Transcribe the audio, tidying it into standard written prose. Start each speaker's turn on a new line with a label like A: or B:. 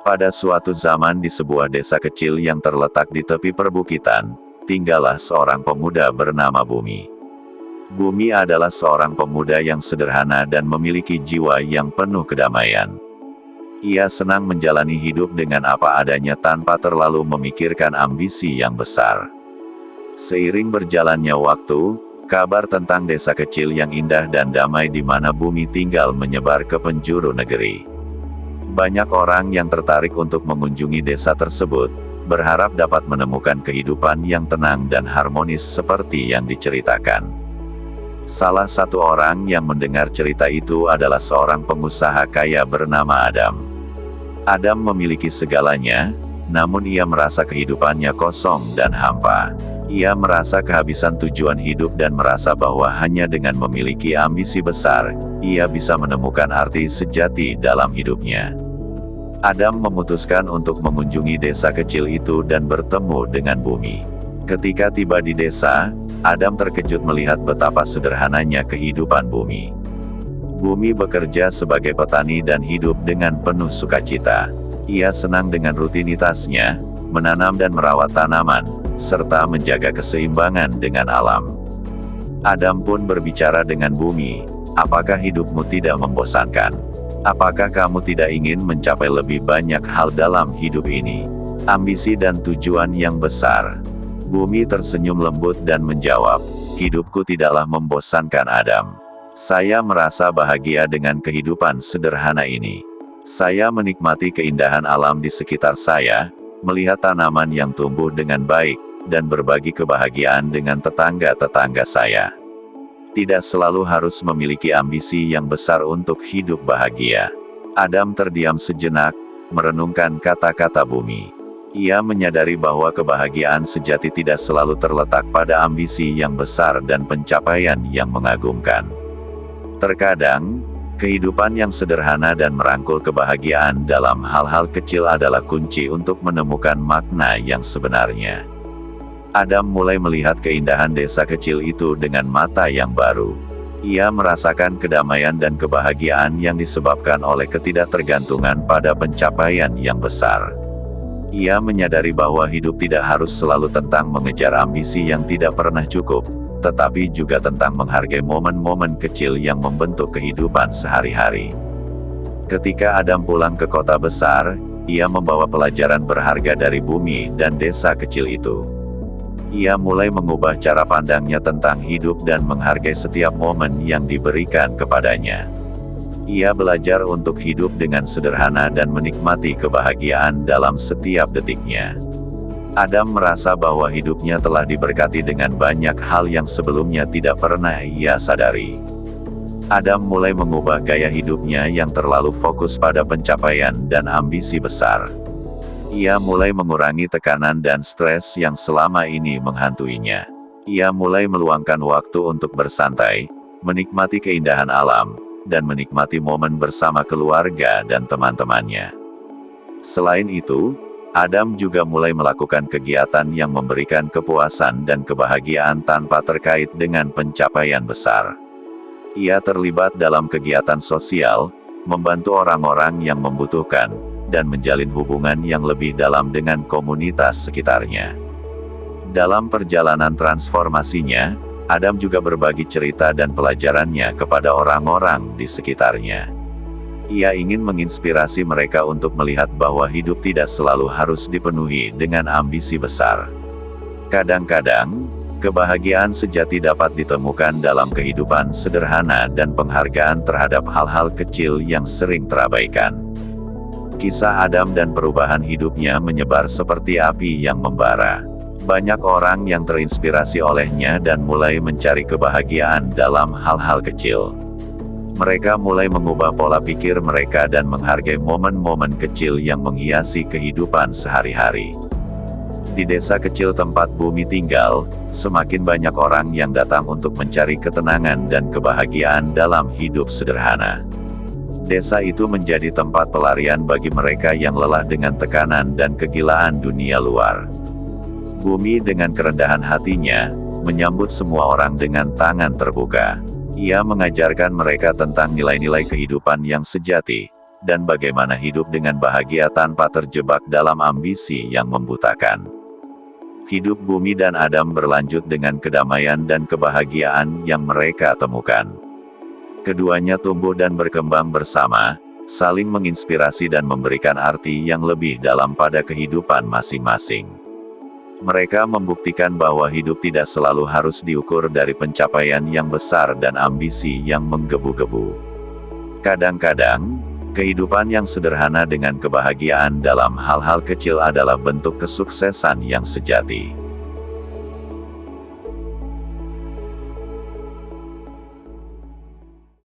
A: Pada suatu zaman di sebuah desa kecil yang terletak di tepi perbukitan, tinggallah seorang pemuda bernama Bumi. Bumi adalah seorang pemuda yang sederhana dan memiliki jiwa yang penuh kedamaian. Ia senang menjalani hidup dengan apa adanya tanpa terlalu memikirkan ambisi yang besar. Seiring berjalannya waktu, kabar tentang desa kecil yang indah dan damai di mana Bumi tinggal menyebar ke penjuru negeri. Banyak orang yang tertarik untuk mengunjungi desa tersebut, berharap dapat menemukan kehidupan yang tenang dan harmonis seperti yang diceritakan. Salah satu orang yang mendengar cerita itu adalah seorang pengusaha kaya bernama Adam. Adam memiliki segalanya, namun ia merasa kehidupannya kosong dan hampa. Ia merasa kehabisan tujuan hidup dan merasa bahwa hanya dengan memiliki ambisi besar, ia bisa menemukan arti sejati dalam hidupnya. Adam memutuskan untuk mengunjungi desa kecil itu dan bertemu dengan Bumi. Ketika tiba di desa, Adam terkejut melihat betapa sederhananya kehidupan Bumi. Bumi bekerja sebagai petani dan hidup dengan penuh sukacita. Ia senang dengan rutinitasnya, menanam dan merawat tanaman, serta menjaga keseimbangan dengan alam. Adam pun berbicara dengan Bumi, "Apakah hidupmu tidak membosankan? Apakah kamu tidak ingin mencapai lebih banyak hal dalam hidup ini? Ambisi dan tujuan yang besar." Bumi tersenyum lembut dan menjawab, "Hidupku tidaklah membosankan, Adam. Saya merasa bahagia dengan kehidupan sederhana ini. Saya menikmati keindahan alam di sekitar saya, melihat tanaman yang tumbuh dengan baik, dan berbagi kebahagiaan dengan tetangga-tetangga saya. Tidak selalu harus memiliki ambisi yang besar untuk hidup bahagia." Adam terdiam sejenak, merenungkan kata-kata Bumi. Ia menyadari bahwa kebahagiaan sejati tidak selalu terletak pada ambisi yang besar dan pencapaian yang mengagumkan. Terkadang, kehidupan yang sederhana dan merangkul kebahagiaan dalam hal-hal kecil adalah kunci untuk menemukan makna yang sebenarnya. Adam mulai melihat keindahan desa kecil itu dengan mata yang baru. Ia merasakan kedamaian dan kebahagiaan yang disebabkan oleh ketidaktergantungan pada pencapaian yang besar. Ia menyadari bahwa hidup tidak harus selalu tentang mengejar ambisi yang tidak pernah cukup, tetapi juga tentang menghargai momen-momen kecil yang membentuk kehidupan sehari-hari. Ketika Adam pulang ke kota besar, ia membawa pelajaran berharga dari Bumi dan desa kecil itu. Ia mulai mengubah cara pandangnya tentang hidup dan menghargai setiap momen yang diberikan kepadanya. Ia belajar untuk hidup dengan sederhana dan menikmati kebahagiaan dalam setiap detiknya. Adam merasa bahwa hidupnya telah diberkati dengan banyak hal yang sebelumnya tidak pernah ia sadari. Adam mulai mengubah gaya hidupnya yang terlalu fokus pada pencapaian dan ambisi besar. Ia mulai mengurangi tekanan dan stres yang selama ini menghantuinya. Ia mulai meluangkan waktu untuk bersantai, menikmati keindahan alam, dan menikmati momen bersama keluarga dan teman-temannya. Selain itu, Adam juga mulai melakukan kegiatan yang memberikan kepuasan dan kebahagiaan tanpa terkait dengan pencapaian besar. Ia terlibat dalam kegiatan sosial, membantu orang-orang yang membutuhkan, dan menjalin hubungan yang lebih dalam dengan komunitas sekitarnya. Dalam perjalanan transformasinya, Adam juga berbagi cerita dan pelajarannya kepada orang-orang di sekitarnya. Ia ingin menginspirasi mereka untuk melihat bahwa hidup tidak selalu harus dipenuhi dengan ambisi besar. Kadang-kadang, kebahagiaan sejati dapat ditemukan dalam kehidupan sederhana dan penghargaan terhadap hal-hal kecil yang sering terabaikan. Kisah Adam dan perubahan hidupnya menyebar seperti api yang membara. Banyak orang yang terinspirasi olehnya dan mulai mencari kebahagiaan dalam hal-hal kecil. Mereka mulai mengubah pola pikir mereka dan menghargai momen-momen kecil yang menghiasi kehidupan sehari-hari. Di desa kecil tempat Bumi tinggal, semakin banyak orang yang datang untuk mencari ketenangan dan kebahagiaan dalam hidup sederhana. Desa itu menjadi tempat pelarian bagi mereka yang lelah dengan tekanan dan kegilaan dunia luar. Bumi dengan kerendahan hatinya, menyambut semua orang dengan tangan terbuka. Ia mengajarkan mereka tentang nilai-nilai kehidupan yang sejati, dan bagaimana hidup dengan bahagia tanpa terjebak dalam ambisi yang membutakan. Hidup Bumi dan Adam berlanjut dengan kedamaian dan kebahagiaan yang mereka temukan. Keduanya tumbuh dan berkembang bersama, saling menginspirasi dan memberikan arti yang lebih dalam pada kehidupan masing-masing. Mereka membuktikan bahwa hidup tidak selalu harus diukur dari pencapaian yang besar dan ambisi yang menggebu-gebu. Kadang-kadang, kehidupan yang sederhana dengan kebahagiaan dalam hal-hal kecil adalah bentuk kesuksesan yang sejati.